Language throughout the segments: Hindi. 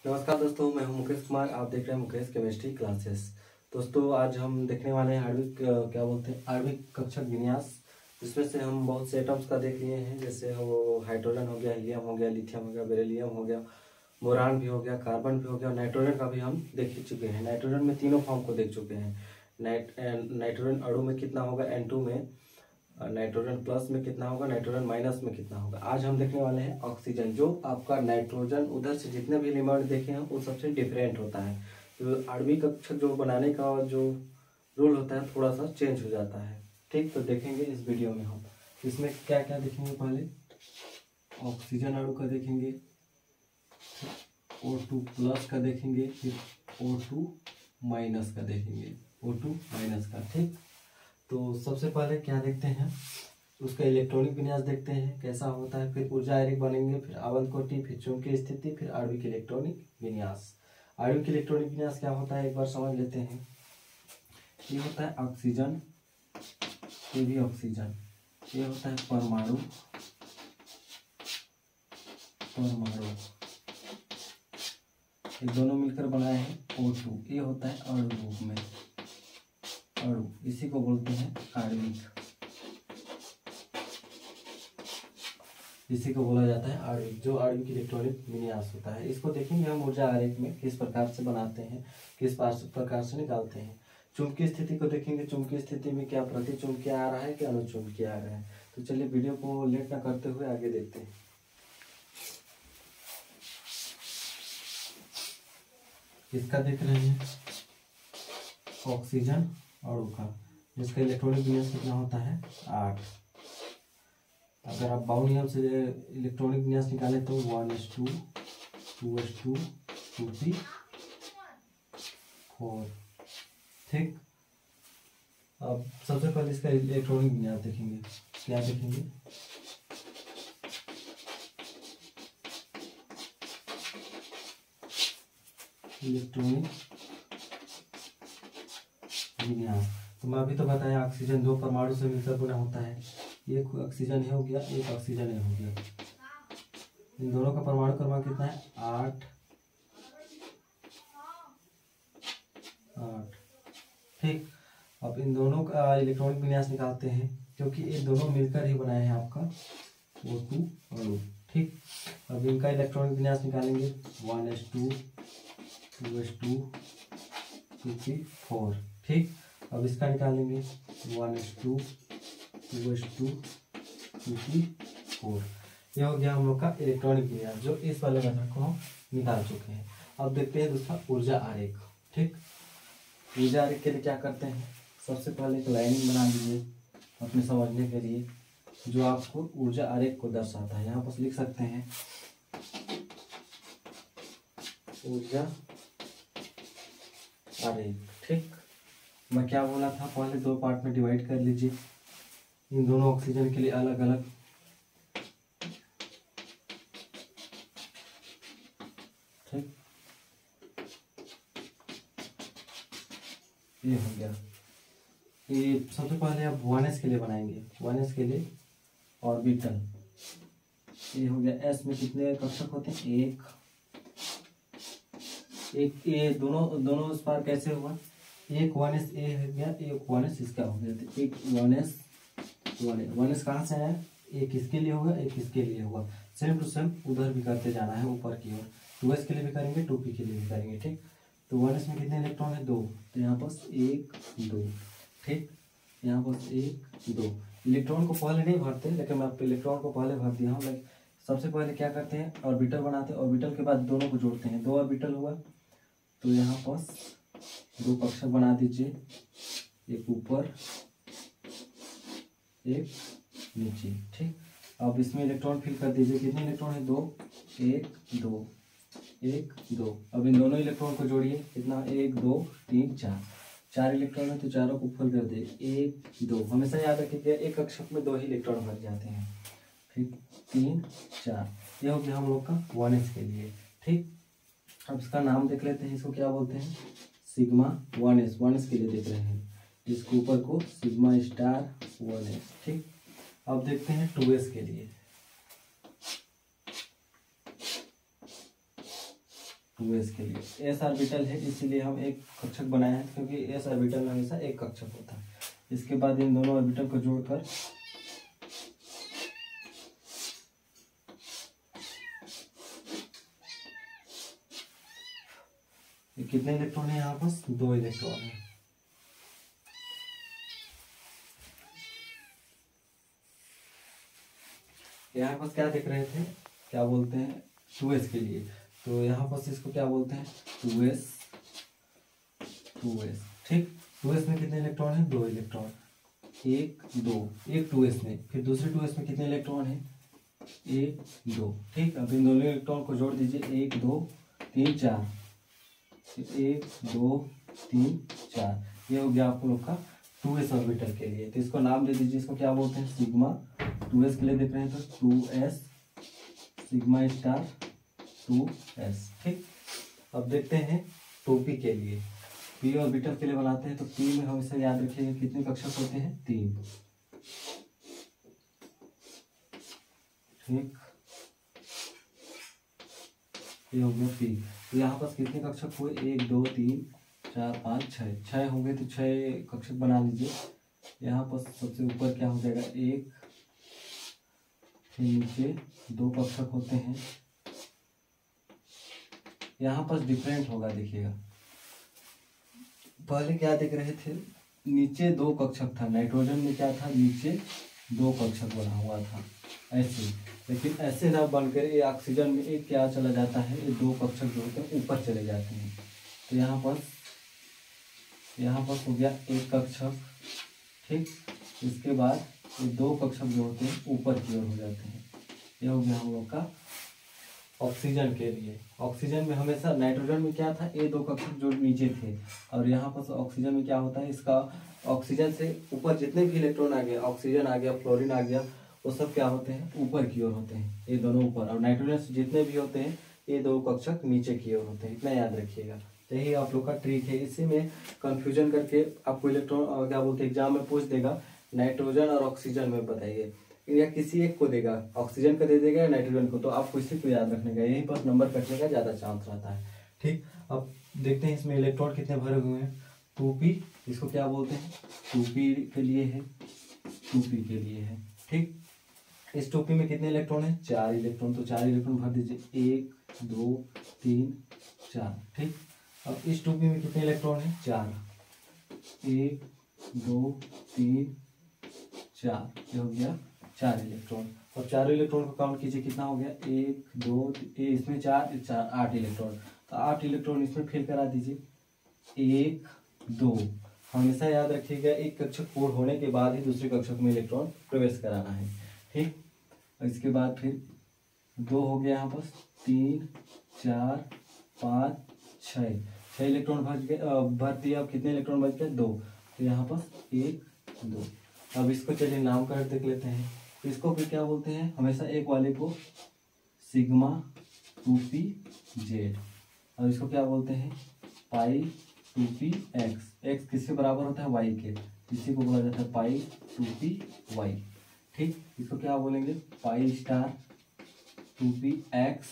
नमस्कार दोस्तों, मैं हूं मुकेश कुमार। आप देख रहे हैं मुकेश केमिस्ट्री क्लासेस। दोस्तों, आज हम देखने वाले हैं आणविक कक्षक विन्यास। जिसमें से हम बहुत से एटम्स का देख लिए हैं, जैसे वो हाइड्रोजन हो गया, हीलियम हो गया, लिथियम हो गया, बेरिलियम हो गया, बोरान भी हो गया, कार्बन भी हो गया, नाइट्रोजन का भी हम देख ही चुके हैं। नाइट्रोजन में तीनों फॉर्म को देख चुके हैं। नाइट्रोजन अणु में कितना होगा N2 में, नाइट्रोजन प्लस में कितना होगा, नाइट्रोजन माइनस में कितना होगा। आज हम देखने वाले हैं ऑक्सीजन। जो आपका नाइट्रोजन उधर से जितने भी एलिमेंट देखे हैं वो सबसे डिफरेंट होता है। जो आणविक कक्षक जो बनाने का जो रूल होता है थोड़ा सा चेंज हो जाता है। ठीक, तो देखेंगे इस वीडियो में हम इसमें क्या क्या देखेंगे। पहले ऑक्सीजन अणु का देखेंगे, O2 प्लस का देखेंगे, फिर O2 माइनस का देखेंगे, O2 माइनस का। ठीक, तो सबसे पहले क्या देखते हैं, उसका इलेक्ट्रॉनिक विन्यास देखते हैं कैसा होता है, फिर ऊर्जा आरेख बनेंगे, फिर आवंत कोटि, फिर चुंबकीय स्थिति, फिर आणविक इलेक्ट्रॉनिक विन्यास। आणविक इलेक्ट्रॉनिक विन्यास क्या होता है एक बार समझ लेते हैं। ये होता है ऑक्सीजन, ये भी ऑक्सीजन, ये होता है परमाणु, ये दोनों मिलकर बनाए हैं O2। ये होता है अणु रूप में, अणु, इसी को बोलते हैं आणविक, इसी को बोला जाता है आणविक, जो आणविक इलेक्ट्रॉनिक विन्यास होता है। इसको देखेंगे हम ऊर्जा आरेख में किस प्रकार से बनाते हैं, किस प्रकार से निकालते हैं। चुंबकीय स्थिति को देखेंगे, चुंबकीय स्थिति में क्या प्रतिचुंबकीय आ रहा है, क्या अनुचुंबकीय आ रहा है। तो चलिए वीडियो को लेट ना करते हुए आगे देखते हैं। इसका देख रहे हैं ऑक्सीजन अणु का, जिसका इलेक्ट्रॉनिक विन्यास कितना होता है 8। अगर आप बाउंड नियम से इलेक्ट्रॉनिक विन्यास निकाले तो 1s2 2s2 2p 4। ठीक, अब सबसे पहले इसका इलेक्ट्रॉनिक विन्यास देखेंगे। क्या देखेंगे, इलेक्ट्रॉनिक विन्यास। तो मैं अभी तो बताया ऑक्सीजन 2 परमाणु से मिलकर बना होता है। एक ऑक्सीजन हो गया, एक ऑक्सीजन हो गया। इन दोनों का परमाणु क्रमांक कितना है 8। ठीक, अब इन दोनों का इलेक्ट्रॉनिक विन्यास निकालते हैं, क्योंकि ये दोनों मिलकर ही बनाए हैं आपका O2 अणु। ठीक, अब इनका इलेक्ट्रॉनिक विन्यास निकालेंगे 1s2 2s2 2p4। ठीक, अब इसका निकालेंगे 1s2 2s2 2p4। ये हो गया हम लोग का इलेक्ट्रॉनिक विन्यास, जो इस वाले मेथड को हम निकाल चुके हैं। अब देखते हैं दूसरा ऊर्जा आरेख। ठीक, ऊर्जा आरेख के लिए क्या करते हैं, सबसे पहले एक लाइनिंग बना लीजिए अपने समझने के लिए, जो आपको ऊर्जा आरेख को दर्शाता है। यहाँ पर लिख सकते हैं ऊर्जा आरेख। ठीक, मैं क्या बोला था, पहले 2 पार्ट में डिवाइड कर लीजिए। इन दोनों ऑक्सीजन के लिए अलग अलग। ठीक, ये हो गया। ये सबसे पहले आप 1s के लिए बनाएंगे, 1s के लिए ऑर्बिटल। ये हो गया। s में कितने कक्षक होते हैं, एक। ये दोनों इस पार कैसे हुआ, एक 1s ए हो गया, एक 1s इसका हो गया। तो एक 1s कहाँ से आया, एक इसके लिए होगा, एक इसके लिए होगा। सेम टू सेम उधर भी करते जाना है ऊपर की ओर। 2s के लिए भी करेंगे, 2p के लिए भी करेंगे। ठीक, तो 1s में कितने इलेक्ट्रॉन है 2, तो यहाँ पास 1 2। ठीक, यहाँ पास 1 2। इलेक्ट्रॉन को पहले नहीं भरते, लेकिन मैं इलेक्ट्रॉन को पहले भर दिया हूँ। सबसे पहले क्या करते हैं, ऑर्बिटल बनाते हैं। ऑर्बिटल के बाद दोनों को जोड़ते हैं, 2 ऑर्बिटल हुआ। तो यहाँ पास 2 कक्षक बना दीजिए, एक ऊपर एक नीचे। ठीक, अब इसमें इलेक्ट्रॉन फिल कर दीजिए। कितने इलेक्ट्रॉन है 2 1 2 1 2। अब इन दोनों इलेक्ट्रॉन को जोड़िए, कितना 1 2 3 4 इलेक्ट्रॉन है, तो चारों को फुल कर दे 1 2। हमेशा याद रखिएगा एक कक्षक में 2 ही इलेक्ट्रॉन भर जाते हैं। फिर 3 4। ये हो गया हम लोग का 1s के लिए। ठीक, अब इसका नाम देख लेते हैं, इसको क्या बोलते हैं, सिग्मा 1s के लिए देख रहे हैं। इसके ऊपर को सिग्मा स्टार 1s। ठीक, अब देखते हैं 2s के लिए। 2s के लिए। s ऑर्बिटल है इसीलिए हम एक कक्षक बनाए हैं, क्योंकि s ऑर्बिटल में हमेशा एक कक्षक होता है। इसके बाद इन दोनों ऑर्बिटल को जोड़कर कितने इलेक्ट्रॉन है यहाँ पास? 2 इलेक्ट्रॉन है। यहाँ पास क्या देख रहे थे, क्या बोलते हैं 2s के लिए, तो यहाँ पास इसको क्या बोलते हैं 2s। ठीक, 2s में कितने इलेक्ट्रॉन है? 2 इलेक्ट्रॉन, 1 2, एक 2s में, फिर दूसरे 2s में कितने इलेक्ट्रॉन है? 1 2। ठीक, अब इन दोनों इलेक्ट्रॉन को जोड़ दीजिए, 1 2 3 4, 1 2 3 4। ये हो गया आप लोग का 2s ऑर्बिटल के लिए। तो इसको नाम दे दीजिए, इसको क्या बोलते हैं? सिग्मा। 2s के लिए देख रहे हैं तो 2s सिग्मा स्टार 2s। ठीक, अब देखते हैं 2p के लिए। p ऑर्बिटल के लिए बनाते हैं तो p में हमेशा याद रखिएगा कितने कक्षक होते हैं? 3। ठीक, ये हो गया p। तो यहाँ पास कितने कक्षक हुए? 1 2 3 4 5 6। 6 हो गए तो 6 कक्षक बना लीजिए। यहाँ पास सबसे ऊपर क्या हो जाएगा? 1, फिर नीचे 2 कक्षक होते हैं। यहाँ पास डिफरेंट होगा, देखिएगा पहले क्या देख रहे थे, नीचे 2 कक्षक था, नाइट्रोजन में क्या था? नीचे 2 कक्षक बना हुआ था ऐसे, लेकिन ऐसे ना बनकर ये ऑक्सीजन में एक क्या चला जाता है, ये 2 कक्षक जो होते हैं ऊपर चले जाते हैं। तो यहाँ पास हो गया 1 कक्षक। ठीक, इसके बाद ये 2 कक्षक जो होते हैं ऊपर की ओर हो जाते हैं। ये हो गया हम लोग का ऑक्सीजन के लिए। ऑक्सीजन में हमेशा, नाइट्रोजन में क्या था? ये 2 कक्षक जो नीचे थे, और यहाँ पर ऑक्सीजन में क्या होता है? इसका ऑक्सीजन से ऊपर जितने भी इलेक्ट्रॉन आ गया, ऑक्सीजन आ गया, फ्लोरीन आ गया, वो सब क्या होते हैं? ऊपर की ओर होते हैं, ये दोनों ऊपर। और नाइट्रोजन से जितने भी होते हैं ये 2 कक्षक नीचे की ओर होते हैं। इतना याद रखिएगा, यही आप लोग का ट्रिक है। इसी में कंफ्यूजन करके आपको इलेक्ट्रॉन क्या बोलते हैं एग्जाम में पूछ देगा, नाइट्रोजन और ऑक्सीजन में बताइए, या किसी एक को देगा, ऑक्सीजन का दे देगा या नाइट्रोजन को, तो आपको इसी को याद रखने का, यहीं पर नंबर कटने का ज़्यादा चांस रहता है। ठीक, अब देखते हैं इसमें इलेक्ट्रॉन कितने भरे हुए हैं। 2p, इसको क्या बोलते हैं? 2p के लिए है, 2p के लिए है। ठीक, इस 2p में कितने इलेक्ट्रॉन है? 4 इलेक्ट्रॉन, तो 4 इलेक्ट्रॉन भर दीजिए, 1 2 3 4। ठीक, अब इस 2p में कितने इलेक्ट्रॉन है? 4, 1 2 3 4, ये हो गया 4 इलेक्ट्रॉन। अब 4 इलेक्ट्रॉन को काउंट कीजिए, कितना हो गया? 1 2 इसमें 4 4 8 इलेक्ट्रॉन, तो 8 इलेक्ट्रॉन इसमें फिल करा दीजिए। 1 2, हमेशा याद रखिएगा एक कक्षक पूर्ण होने के बाद ही दूसरे कक्षक में इलेक्ट्रॉन प्रवेश कराना है। ठीक, इसके बाद फिर 2 हो गया यहाँ पर, 3 4 5 6 इलेक्ट्रॉन भर दिया। अब कितने इलेक्ट्रॉन बच गए? 2, तो यहाँ पर 1 2। अब इसको चलिए नाम कर देख लेते हैं। इसको फिर क्या बोलते हैं? हमेशा एक वाले को सिग्मा 2p z, और इसको क्या बोलते हैं? पाई 2p x। x किसके बराबर होता है? y के, इसी को बोला जाता है पाई 2p y। ठीक, इसको क्या बोलेंगे? पाई स्टार 2p x,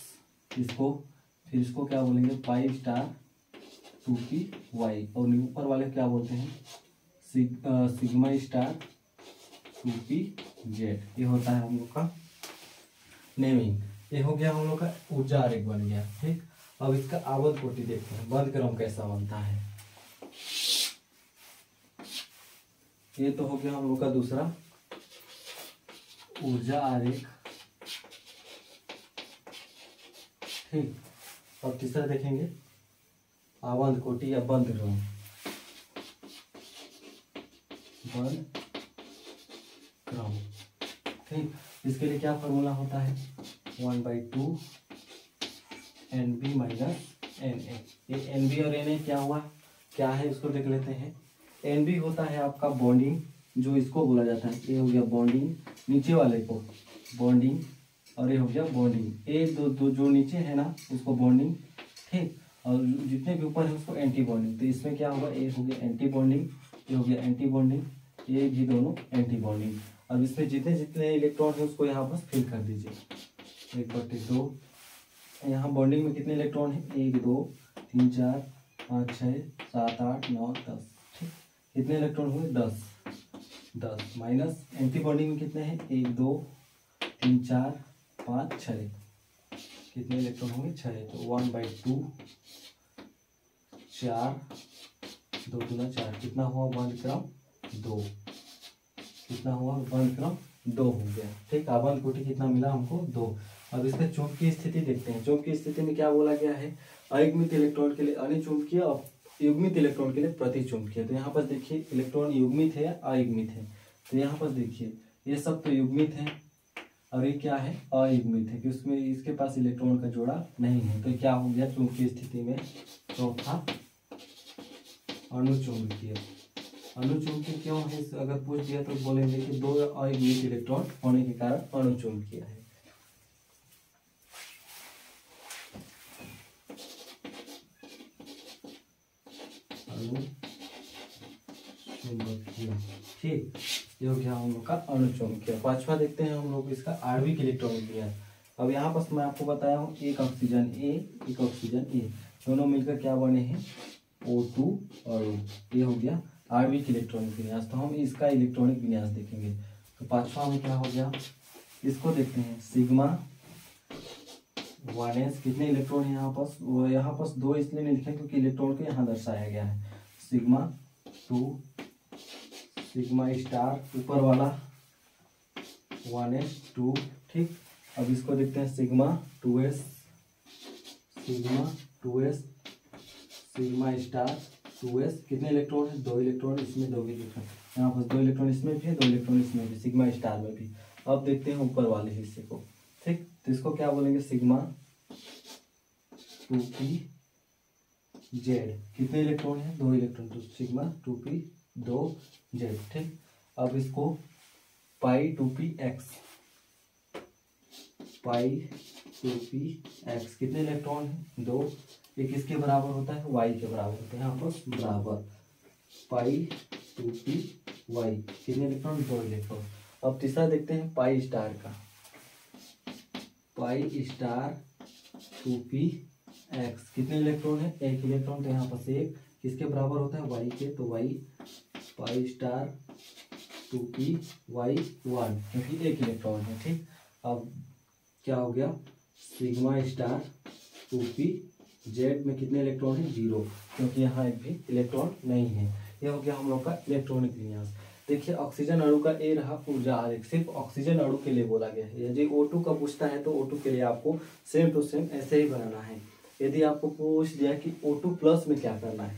इसको क्या बोलेंगे? Pi star 2p y। और ऊपर वाले क्या बोलते हैं? Sigma star 2p z। ये होता है हम लोग का नेमिंग। ये हो गया हम लोग का ऊर्जा आरेख बन गया। ठीक, अब इसका आवध कोटि देखते हैं, बंध क्रम कैसा बनता है। ये तो हो गया हम लोग का दूसरा ऊर्जा आरेख। ठीक, अब तीसरा देखेंगे आवध कोटि या बंध क्रम। बंध क्रम। ठीक, इसके लिए क्या फॉर्मूला होता है? 1/2 NB माइनस NA। ये NB और NA क्या हुआ, क्या है उसको देख लेते हैं। NB होता है आपका बॉन्डिंग, जो इसको बोला जाता है, ये हो गया बॉन्डिंग, नीचे वाले को बॉन्डिंग, और ये हो गया बॉन्डिंग। ये दो जो नीचे है ना उसको बॉन्डिंग। ठीक, और जितने भी ऊपर है उसको एंटी बॉन्डिंग। तो इसमें क्या होगा? ये हो गया एंटी बॉन्डिंग, ये हो गया एंटी बॉन्डिंग, ये भी दोनों एंटी बॉन्डिंग। अब इसमें जितने जितने इलेक्ट्रॉन है उसको यहाँ पर फिल कर दीजिए। 1/2 यहाँ बॉन्डिंग में कितने इलेक्ट्रॉन है, 1 2 3 4 5 6 7 8 9 10। ठीक, कितने इलेक्ट्रॉन हुए, 10 माइनस एंटी बॉन्डिंग में कितने हैं, 1 2 3 4 5 6, कितने इलेक्ट्रॉन होंगे, 6। तो 1/2 4 2 दूना 4, कितना हुआ, 1 क्रम 2, कितना हुआ, 1 क्रम 2 हो गया। ठीक, आबंध कोटि कितना मिला हमको, 2। अब इसका चुंबकीय स्थिति देखते हैं। चुंबकीय स्थिति में क्या बोला गया है, अयुग्मित इलेक्ट्रॉन के लिए अनिचुंबकीय और युग्मित इलेक्ट्रॉन के लिए प्रतिचुंबकीय। तो यहाँ पर देखिए इलेक्ट्रॉन युग्मित है, अयुग्मित है। तो यहाँ पर देखिए ये सब तो युग्मित है और ये क्या है, अयुग्मित है, कि उसमें इसके पास इलेक्ट्रॉन का जोड़ा नहीं है। तो क्या हो गया चुंबकीय स्थिति में, चौथा अणुचुंबकीय। अणुचुंबकीय क्यों है, अगर पूछ दिया तो बोलेंगे कि 2 अयुग्मित इलेक्ट्रॉन होने के कारण अणुचुंबकीय है। अणुचुंबकीय, ठीक, ये हो गया हम लोग का अणुचुंबकीय। पांचवा देखते हैं हम लोग इसका आणविक इलेक्ट्रॉनिक विन्यास। अब यहाँ पर मैं आपको बताया हूँ, एक ऑक्सीजन ए, एक ऑक्सीजन ए, दोनों मिलकर क्या बने हैं, O2 अणु। ये हो गया आणविक इलेक्ट्रॉनिक विन्यास। तो हम इसका इलेक्ट्रॉनिक विन्यास देखेंगे। तो पांचवा में क्या हो गया, इसको देखते हैं, सिग्मा 1s, कितने इलेक्ट्रॉन है यहाँ पास, वो यहाँ पास 2 इसलिए नहीं लिखे क्योंकि इलेक्ट्रॉन को यहाँ दर्शाया गया है। सिग्मा 2, सिग्मा स्टार ऊपर वाला 1s 2। ठीक, अब इसको देखते हैं, sigma 2s, sigma 2s, sigma star 2s, कितने इलेक्ट्रॉन है, 2 इलेक्ट्रॉन, इसमें 2 इलेक्ट्रॉन, यहाँ पर 2 इलेक्ट्रॉन इसमें भी है, 2 इलेक्ट्रॉन इसमें भी, सिग्मा स्टार में भी। अब देखते हैं ऊपर वाले हिस्से को। ठीक, तो इसको क्या बोलेंगे, सिग्मा 2p जेड, कितने इलेक्ट्रॉन है, 2 इलेक्ट्रॉन, तो सिग्मा 2p 2 जेड। ठीक, अब इसको पाई 2p एक्स, पाई 2p एक्स, कितने इलेक्ट्रॉन है, 2, एक इसके बराबर होता है, y के बराबर होता है, यहाँ पर बराबर पाई 2p y, कितने इलेक्ट्रॉन, 2 इलेक्ट्रॉन। अब तीसरा देखते हैं पाई स्टार का, पाई स्टार 2p एक्स, कितने इलेक्ट्रॉन है, 1 इलेक्ट्रॉन, तो यहाँ पर 1 किसके बराबर होता है, y के, तो y pi star 2p y 1, क्योंकि 1 इलेक्ट्रॉन है। ठीक, अब क्या हो गया, सिग्मा स्टार 2p जेड में कितने इलेक्ट्रॉन है, 0, क्योंकि यहाँ एक भी इलेक्ट्रॉन नहीं है। यह हो गया हम लोग का इलेक्ट्रॉनिक विन्यास। देखिए ऑक्सीजन अणु का ए रहा ऊर्जा आरेख, सिर्फ ऑक्सीजन अणु के लिए बोला गया है। यदि O2 का पूछता है तो O2 के लिए आपको सेम टू सेम ऐसे ही बनाना है। यदि आपको पूछ दिया कि O2 प्लस में क्या करना है,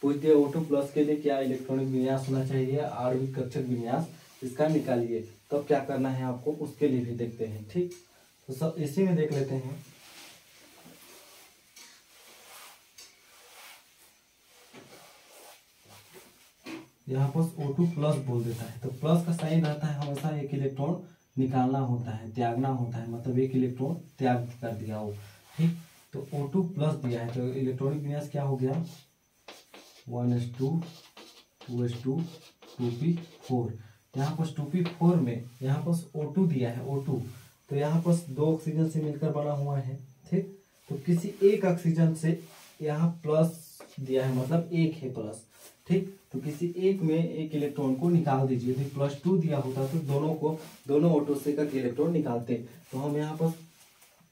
पूछ दिया O2 प्लस के लिए क्या इलेक्ट्रॉनिक विन्यास होना चाहिए, आणविक कक्षक विन्यास, इसका निकालिए, तब क्या करना है आपको, उसके लिए भी देखते हैं। ठीक, तो सब इसी में देख लेते हैं। यहाँ पर O2 प्लस बोल देता है, तो प्लस का साइन रहता है हमेशा 1 इलेक्ट्रॉन निकालना होता है, त्यागना होता है, मतलब 1 इलेक्ट्रॉन त्याग कर दिया हो। ठीक, तो O2 प्लस दिया है, तो इलेक्ट्रॉनिक विन्यास क्या हो गया, 1s2 2s2 2p4। यहाँ पर 2p4 में यहाँ पर O2 दिया है, O2, तो यहाँ पर 2 ऑक्सीजन से मिलकर बना हुआ है। ठीक, तो किसी एक ऑक्सीजन से यहाँ प्लस दिया है, मतलब 1 है प्लस। ठीक, तो किसी एक में 1 इलेक्ट्रॉन को निकाल दीजिए। यदि +2 दिया होता तो दोनों O2 से का इलेक्ट्रॉन निकालते। तो हम यहाँ पर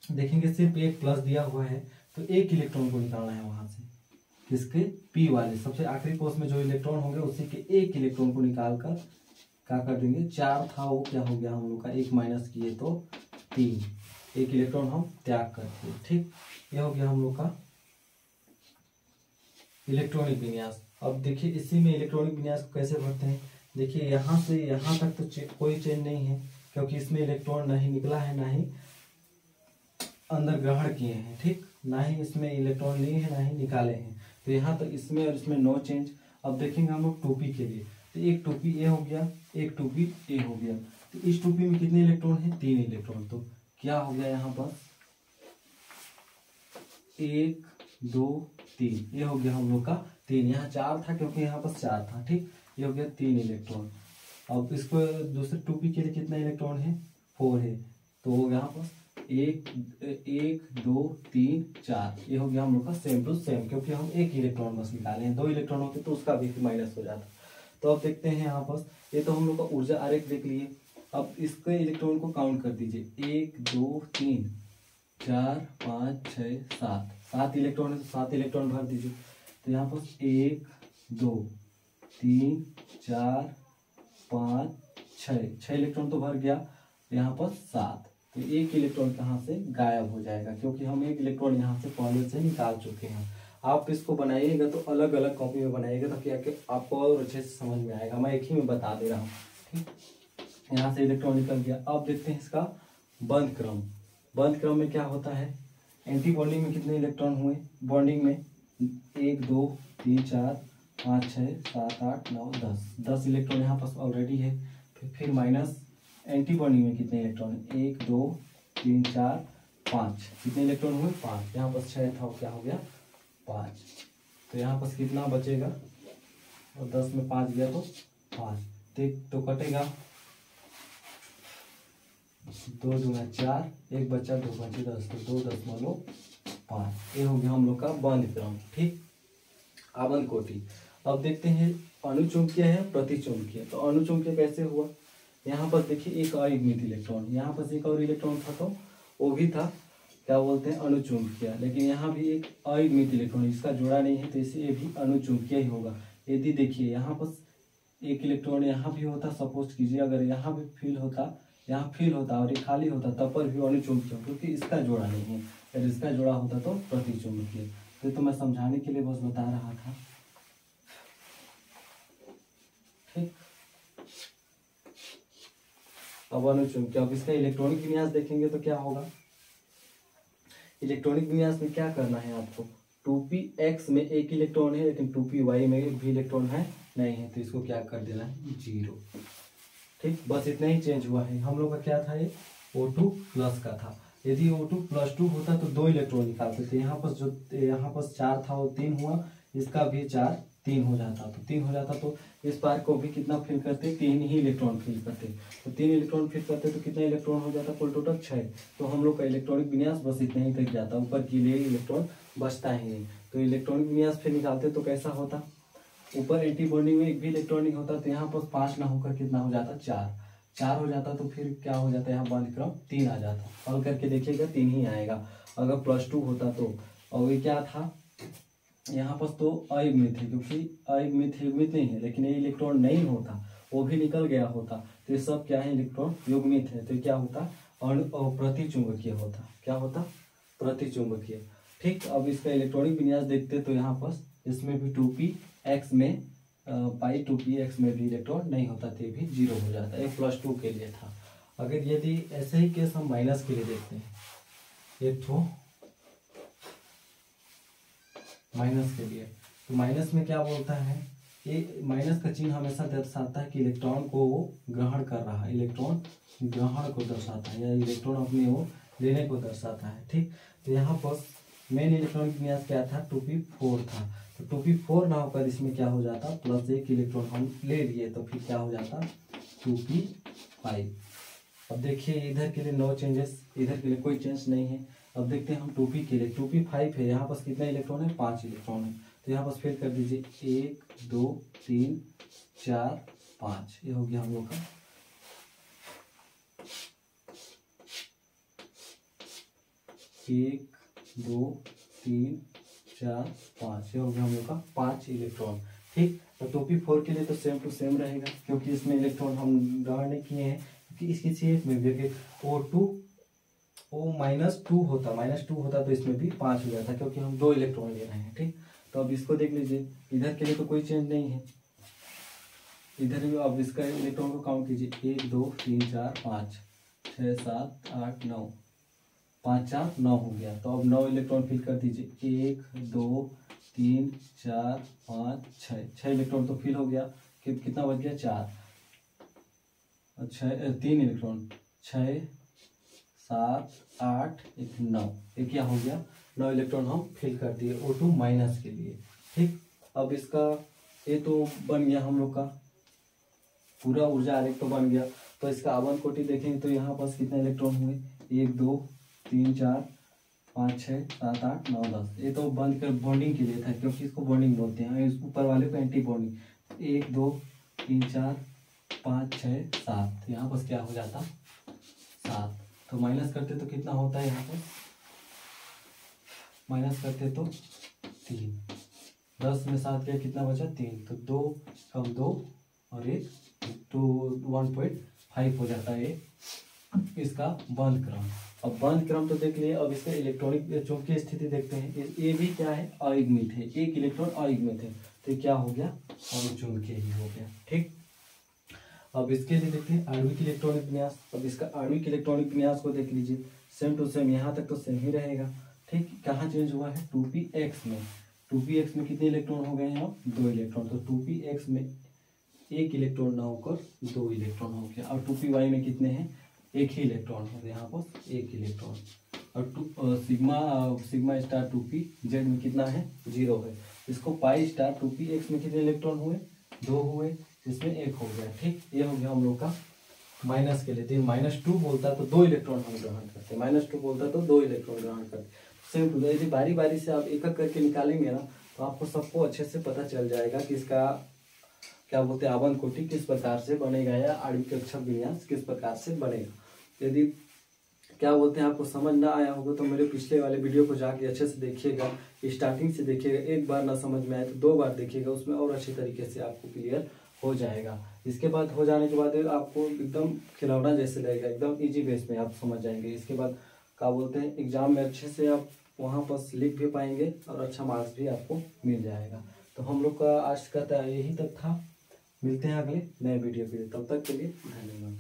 देखेंगे सिर्फ 1 प्लस दिया हुआ है, तो 1 इलेक्ट्रॉन को निकालना है वहां से, किसके, P वाले सबसे आखिरी कोष में जो इलेक्ट्रॉन होंगे उसी के 1 इलेक्ट्रॉन को निकाल कर क्या कर देंगे, 4 था वो क्या हो गया हम लोग का, 1 माइनस किए तो 3, 1 इलेक्ट्रॉन हम त्याग करते हैं। ठीक, यह हो गया हम लोग का इलेक्ट्रॉनिक विन्यास। अब देखिए इसी में इलेक्ट्रॉनिक विन्यास को कैसे भरते हैं। देखिए यहाँ से यहाँ तक तो कोई चेंज नहीं है, क्योंकि इसमें इलेक्ट्रॉन नहीं निकला है, ना ही अंदर ग्रहण किए हैं। ठीक, ना ही इसमें इलेक्ट्रॉन लिए हैं, ना ही निकाले हैं, तो यहाँ तक इसमें और इसमें नो चेंज। अब देखेंगे हम लोग 2p के लिए, तो एक 2p ए हो गया, एक 2p ए हो गया, तो इस 2p में कितने इलेक्ट्रॉन है, 3 इलेक्ट्रॉन। तो क्या हो गया यहाँ पर 1 2 3, ये हो गया हम लोग का 3, यहाँ 4 था क्योंकि यहाँ पर 4 था। ठीक, ये हो गया 3 इलेक्ट्रॉन। अब इसको दूसरे 2p के लिए कितना इलेक्ट्रॉन है, 4 है, तो यहाँ पर एक एक दो तीन चार, ये हो गया हम लोग का सेम टू सेम, क्योंकि हम एक इलेक्ट्रॉन बस निकाले हैं, 2 इलेक्ट्रॉन होते तो उसका भी माइनस हो जाता। तो अब देखते हैं यहाँ पर, ये तो हम लोग का ऊर्जा आरेख देख लिए। अब इसके इलेक्ट्रॉन को काउंट कर दीजिए, 1 2 3 4 5 6 7, 7 इलेक्ट्रॉन है तो 7 इलेक्ट्रॉन भर दीजिए। तो यहाँ पर 1 2 3 4 5 6 इलेक्ट्रॉन तो भर गया, यहाँ पर 7, तो एक इलेक्ट्रॉन कहाँ से गायब हो जाएगा, क्योंकि हम एक इलेक्ट्रॉन यहाँ से पहले से निकाल चुके हैं। आप इसको बनाइएगा तो अलग अलग कॉपी में बनाइएगा ताकि आपको और अच्छे से समझ में आएगा, मैं एक ही में बता दे रहा हूँ। ठीक, यहाँ से इलेक्ट्रॉन निकल गया। अब देखते हैं इसका बंध क्रम। बंध क्रम में क्या होता है, एंटी बॉन्डिंग में कितने इलेक्ट्रॉन हुए, बॉन्डिंग में 1 2 3 4 5 6 7 8 9 10 इलेक्ट्रॉन यहाँ पास ऑलरेडी है। फिर माइनस एंटी बॉन्डिंग में कितने इलेक्ट्रॉन है, 1 2 3 4 5, कितने इलेक्ट्रॉन हुए 5, यहाँ पास 6 था, क्या हो गया 5। तो यहाँ पास कितना बचेगा, और 10 में 5 गया तो 5, तो कटेगा 2 दूना 4, एक बच्चा 2 बचे 10, तो 2.5। ये हो गया हम लोग का बंध क्रम। ठीक, आबंध कोटि। अब देखते हैं अनुचुंबकीय है प्रतिचुंबकीय। तो अनुचुंबकीय कैसे हुआ, यहाँ पर देखिए एक अयुग्मित इलेक्ट्रॉन, यहाँ पर एक और इलेक्ट्रॉन था तो वो भी था क्या बोलते हैं अनुचुंबकीय, लेकिन यहाँ भी एक अयुग्मित इलेक्ट्रॉन, इसका जोड़ा नहीं है तो इसे ये भी अनुचुंबकीय ही होगा। यदि देखिए यहाँ पर एक इलेक्ट्रॉन यहाँ भी होता, सपोज कीजिए अगर यहाँ भी फिल होता, यहाँ फिल होता और ये खाली होता तब पर भी अनुचुंबकीय, क्योंकि इसका जोड़ा नहीं है, अगर इसका जोड़ा होता तो प्रतिचुंबकीय। तो मैं समझाने के लिए बस बता रहा था। ठीक, अब अनुचुंबकीय, अब इसका इलेक्ट्रॉनिक विन्यास देखेंगे तो क्या होगा, इलेक्ट्रॉनिक विन्यास में क्या करना है आपको, 2px में एक इलेक्ट्रॉन है लेकिन 2py में एक भी इलेक्ट्रॉन है नहीं है, तो इसको क्या कर देना है 0। ठीक, बस इतना ही चेंज हुआ है। हम लोग का क्या था, ये O2 प्लस का था, यदि O2 प्लस 2 होता तो 2 इलेक्ट्रॉन निकालते थे, यहाँ पर जो यहाँ पर 4 था वो 3 हुआ, इसका भी 4 3 हो जाता, तो 3 हो जाता, तो इस बार को भी कितना फिल करते, 3 ही इलेक्ट्रॉन फिल करते, तो 3 इलेक्ट्रॉन फिल करते तो कितना इलेक्ट्रॉन हो जाता, कुल टोटल 6। तो हम लोग का इलेक्ट्रॉनिक विन्यास बस इतना ही तक जाता, ऊपर के लिए इलेक्ट्रॉन बचता ही नहीं। तो इलेक्ट्रॉनिक विन्यास फिर निकालते तो कैसा होता, ऊपर एंटी बॉन्डिंग में एक भी इलेक्ट्रॉन नहीं होता, तो यहाँ पर 5 ना होकर कितना हो जाता, 4 हो जाता, तो फिर क्या हो जाता है, यहाँ बंध क्रम 3 आ जाता। हल करके देखिएगा 3 ही आएगा, अगर +2 होता तो। और ये क्या था, यहाँ पर तो अयुग्मित है, क्योंकि अयुग्मित युग्मित नहीं है, लेकिन ये इलेक्ट्रॉन नहीं होता, वो भी निकल गया होता, तो ये सब क्या है, इलेक्ट्रॉन युग्मित है, तो क्या होता, प्रतिचुंबकीय होता, क्या होता, प्रतिचुंबकीय। ठीक, अब इसका इलेक्ट्रॉनिक विन्यास देखते तो यहाँ पर इसमें भी 2px में पाई 2px में भी इलेक्ट्रॉन नहीं होता, तो ये भी 0 हो जाता है, +2 के लिए था। अगर यदि ऐसे ही केस हम माइनस के लिए देखते हैं, एक तो माइनस के लिए, तो माइनस में क्या बोलता है, ये माइनस का चिन्ह हमेशा दर्शाता है कि इलेक्ट्रॉन को वो ग्रहण कर रहा है, इलेक्ट्रॉन ग्रहण को दर्शाता है, या इलेक्ट्रॉन अपने वो लेने को दर्शाता है। ठीक, तो यहाँ पर मेन इलेक्ट्रॉनिक विन्यास क्या था, 2p4 था, तो 2p4 ना होकर इसमें क्या हो जाता, +1 इलेक्ट्रॉन हम ले लिए, तो फिर क्या हो जाता 2p5। अब देखिए इधर के लिए नो चेंजेस, इधर के लिए कोई चेंज नहीं है। अब देखते हैं हम 2p के लिए, 2p5 है, यहाँ पास कितना इलेक्ट्रॉन है, 5 इलेक्ट्रॉन है, तो यहाँ पास फिल कर दीजिए 1 2 3 4 5, ये हो गया हम लोग का 1 2 3 4 5, ये हो गया हम लोग का 5 इलेक्ट्रॉन। ठीक, तो 2p4 के लिए तो सेम टू सेम रहेगा, क्योंकि इसमें इलेक्ट्रॉन हम ग्रहण नहीं किए हैं, क्योंकि इसकी चीज में देखिए O2 -2 होता तो इसमें भी 5 हो जाता, क्योंकि हम 2 इलेक्ट्रॉन ले रहे हैं। ठीक, तो अब इसको देख लीजिए, इधर के लिए तो कोई चेंज नहीं है, इधर भी अब इसका इलेक्ट्रॉन को काउंट कीजिए, 1 2 3 4 5 6 7 8 9, 5 4 9 हो गया, तो अब 9 इलेक्ट्रॉन फिल कर दीजिए, 1 2 3 4 5 6 इलेक्ट्रॉन तो फिल हो गया, कितना बच गया 4, अच्छा 3 इलेक्ट्रॉन, 6 7 8 1 9, ये क्या हो गया 9 इलेक्ट्रॉन हम फिल कर दिए O2 माइनस के लिए। ठीक, अब इसका ये तो बन गया हम लोग का पूरा ऊर्जा आरेख तो बन गया। तो इसका आबंध कोटि देखेंगे तो यहाँ पास कितने इलेक्ट्रॉन हुए, 1 2 3 4 5 6 7 8 9 10। ये तो बंद कर बॉन्डिंग के लिए था, क्योंकि इसको बॉन्डिंग बोलते हैं। इस ऊपर वाले को एंटी बॉन्डिंग। 1 2 3 4 5 6 7, यहाँ पर क्या हो जाता 7। तो माइनस करते तो कितना होता है, यहाँ पर माइनस करते तो 3। 10 में 7 गया, कितना बचा 3। तो 2 कम 2 और 1 तो 1.5 हो जाता है इसका बंद क्रम। अब बंद क्रम तो देख लिए। अब इसका इलेक्ट्रॉनिक चुंबक की स्थिति देखते हैं। ये भी क्या है, अयुग्मित है, एक इलेक्ट्रॉन अयुग्मित है, तो क्या हो गया, अणुचुंबकीय ही हो गया। ठीक, अब इसके लिए देखते हैं आणविक इलेक्ट्रॉनिक विन्यास। अब इसका आणविक इलेक्ट्रॉनिक विन्यास को देख लीजिए, सेम टू सेम, यहाँ तक तो सेम ही रहेगा। ठीक, कहाँ चेंज हुआ है, 2px में। 2px में कितने इलेक्ट्रॉन हो गए हैं, अब 2 इलेक्ट्रॉन। तो 2px में एक इलेक्ट्रॉन ना होकर 2 इलेक्ट्रॉन हो गया। और 2py में कितने हैं, एक ही इलेक्ट्रॉन हो गया, यहाँ पर एक इलेक्ट्रॉन। और सिग्मा स्टार 2p जेड में कितना है, 0 है। इसको पाई स्टार 2px में कितने इलेक्ट्रॉन हुए, 2 हुए, इसमें 1 हो गया। ठीक, ये हो गया हम लोग का माइनस के लिए। तो -2 बोलता तो 2 इलेक्ट्रॉन हम ग्रहण करते, -2 बोलता तो 2 इलेक्ट्रॉन ग्रहण करते। Same too. यदि बारी बारी से आप एक एक करके निकालेंगे ना, तो आपको सबको अच्छे से पता चल जाएगा कि इसका क्या बोलते हैं, आबंध कोटि किस प्रकार से बनेगा, या आणविक कक्षक विन्यास किस प्रकार से बनेगा। यदि क्या बोलते हैं आपको समझ ना आया होगा, तो मेरे पिछले वाले वीडियो को जाके अच्छे से देखिएगा, स्टार्टिंग से देखिएगा। एक बार ना समझ में आए तो 2 बार देखिएगा, उसमें और अच्छी तरीके से आपको क्लियर हो जाएगा। इसके बाद हो जाने के बाद आपको एकदम खिलौना जैसे लगेगा, एकदम इजी बेस में आप समझ जाएंगे। इसके बाद क्या बोलते हैं, एग्जाम में अच्छे से आप वहाँ पर लिख भी पाएंगे और अच्छा मार्क्स भी आपको मिल जाएगा। तो हम लोग का आज का यही तक था। मिलते हैं अगले नए वीडियो के लिए, तब तक के लिए धन्यवाद।